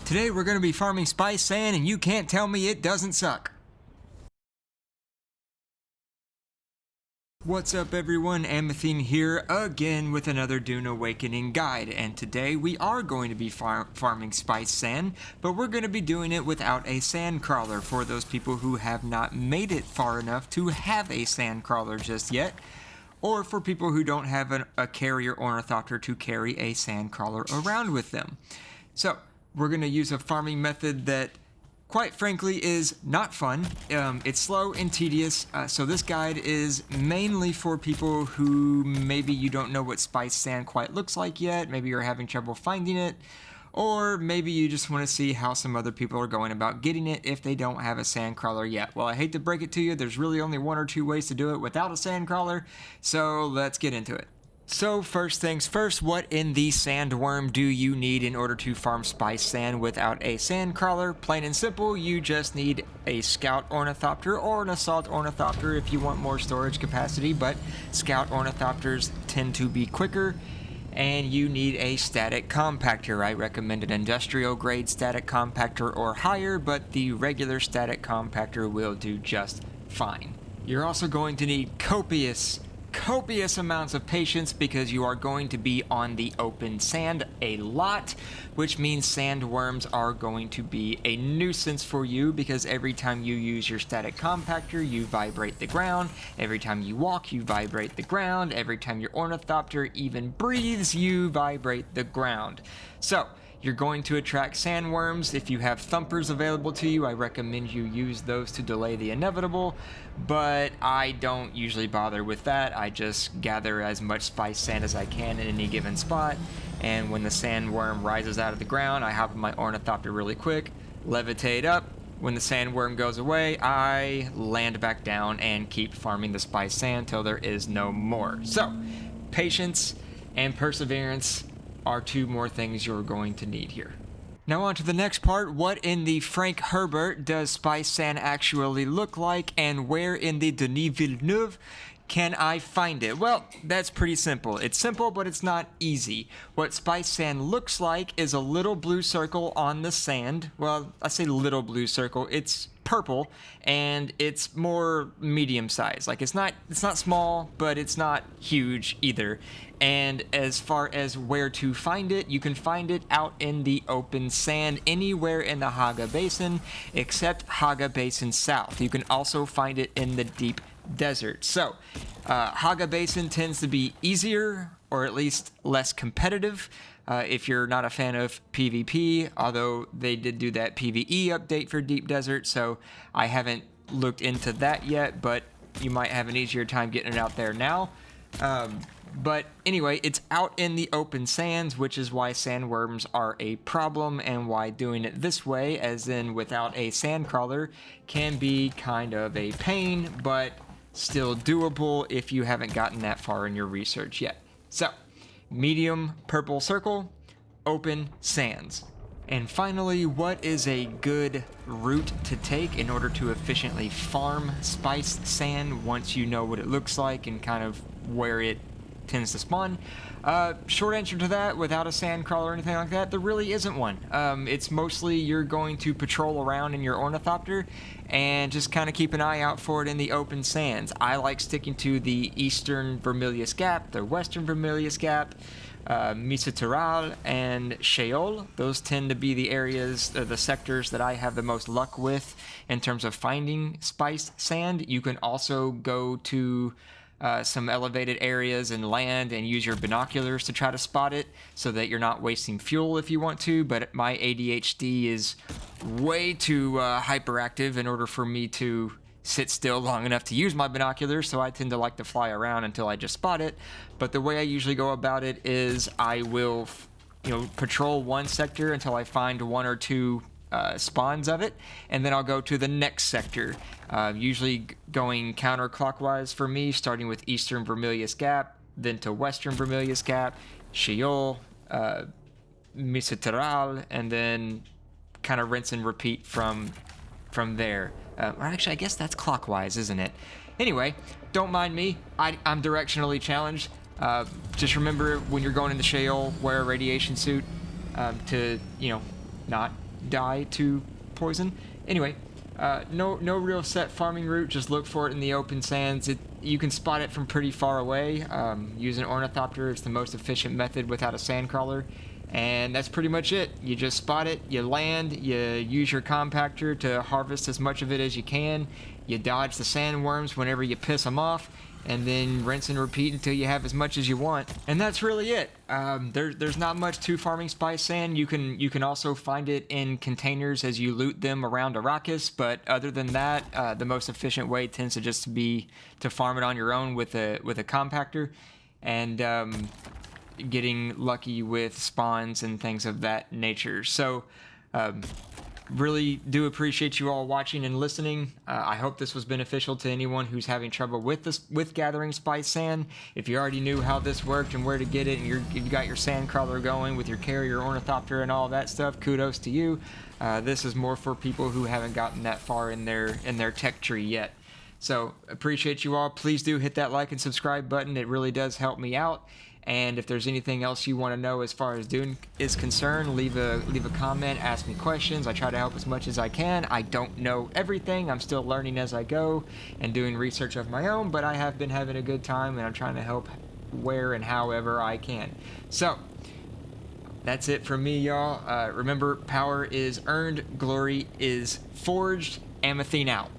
Today we're going to be farming spice sand, and you can't tell me it doesn't suck. What's up everyone, Amethine here again with another Dune Awakening guide, and today we are going to be farming spice sand, but we're going to be doing it without a Sandcrawler for those people who have not made it far enough to have a Sandcrawler just yet, or for people who don't have a carrier ornithopter to carry a Sandcrawler around with them. So we're going to use a farming method that quite frankly is not fun. It's slow and tedious, so this guide is mainly for people who maybe you don't know what spice sand quite looks like yet, maybe you're having trouble finding it, or maybe you just want to see how some other people are going about getting it if they don't have a Sandcrawler yet. Well, I hate to break it to you, there's really only one or two ways to do it without a Sandcrawler, so let's get into it. So first things first, what in the sandworm do you need in order to farm spice sand without a Sandcrawler? Plain and simple, you just need a scout ornithopter or an assault ornithopter if you want more storage capacity, but scout ornithopters tend to be quicker, and you need a static compactor. I recommend an industrial grade static compactor or higher, but the regular static compactor will do just fine. You're also going to need copious amounts of patience because you are going to be on the open sand a lot, which means sandworms are going to be a nuisance for you because every time you use your static compactor, you vibrate the ground. Every time you walk, you vibrate the ground. Every time your ornithopter even breathes, you vibrate the ground. So you're going to attract sandworms. If you have thumpers available to you, I recommend you use those to delay the inevitable, but I don't usually bother with that. I just gather as much spice sand as I can in any given spot, and when the sandworm rises out of the ground, I hop on my ornithopter really quick, levitate up. When the sandworm goes away, I land back down and keep farming the spice sand till there is no more. So, patience and perseverance are two more things you're going to need here. Now on to the next part. What in the Frank Herbert does spice sand actually look like, and where in the Denis Villeneuve can I find it? Well, that's pretty simple. It's simple, but it's not easy. What spice sand looks like is a little blue circle on the sand. Well, I say little blue circle. It's purple, and it's more medium size. Like it's not small, but it's not huge either. And as far as where to find it, you can find it out in the open sand anywhere in the Haga Basin except Haga Basin South. You can also find it in the deep desert. So Haga Basin tends to be easier, or at least less competitive, if you're not a fan of PvP, although they did do that PvE update for deep desert, so I haven't looked into that yet, but you might have an easier time getting it out there now. But anyway, it's out in the open sands, which is why sandworms are a problem, and why doing it this way, as in without a Sandcrawler, can be kind of a pain, but still doable if you haven't gotten that far in your research yet. So, medium purple circle, open sands. And finally, what is a good route to take in order to efficiently farm spice sand once you know what it looks like and kind of where it tends to spawn? Short answer to that, without a Sandcrawler or anything like that, there really isn't one. It's mostly you're going to patrol around in your ornithopter and just kind of keep an eye out for it in the open sands. I like sticking to the eastern Vermilius Gap, the western Vermilius Gap, Misiteral, and Sheol. Those tend to be the areas, the sectors that I have the most luck with in terms of finding spiced sand. You can also go to some elevated areas and land and use your binoculars to try to spot it so that you're not wasting fuel if you want to, but my ADHD is way too hyperactive in order for me to sit still long enough to use my binoculars, so I tend to like to fly around until I just spot it. But the way I usually go about it is I will patrol one sector until I find one or two spawns of it, and then I'll go to the next sector, usually going counterclockwise for me, starting with eastern Vermilius Gap, then to western Vermilius Gap, Sheol, Misiteral, and then kind of rinse and repeat from there. Actually, I guess that's clockwise, isn't it? Anyway, don't mind me. I'm directionally challenged. Just remember when you're going into Sheol, wear a radiation suit to, not die to poison. Anyway, no real set farming route. Just look for it in the open sands. You can spot it from pretty far away. Use an ornithopter. It's the most efficient method without a sandcrawler. And that's pretty much it. You just spot it, you land, you use your compactor to harvest as much of it as you can, you dodge the sandworms whenever you piss them off, and then rinse and repeat until you have as much as you want. And that's really it. There's not much to farming spice sand. You can also find it in containers as you loot them around Arrakis, but other than that, the most efficient way tends to just be to farm it on your own with a compactor, and getting lucky with spawns and things of that nature. So really do appreciate you all watching and listening. I hope this was beneficial to anyone who's having trouble with gathering spice sand. If you already knew how this worked and where to get it, and you got your sandcrawler going with your carrier ornithopter and all that stuff, kudos to you. This is more for people who haven't gotten that far in their tech tree yet. So appreciate you all. Please do hit that like and subscribe button. It really does help me out. And if there's anything else you want to know as far as Dune is concerned, leave a comment, ask me questions. I try to help as much as I can. I don't know everything. I'm still learning as I go and doing research of my own, but I have been having a good time, and I'm trying to help where and however I can. So that's it from me, y'all. Remember, power is earned, glory is forged. Amethine out.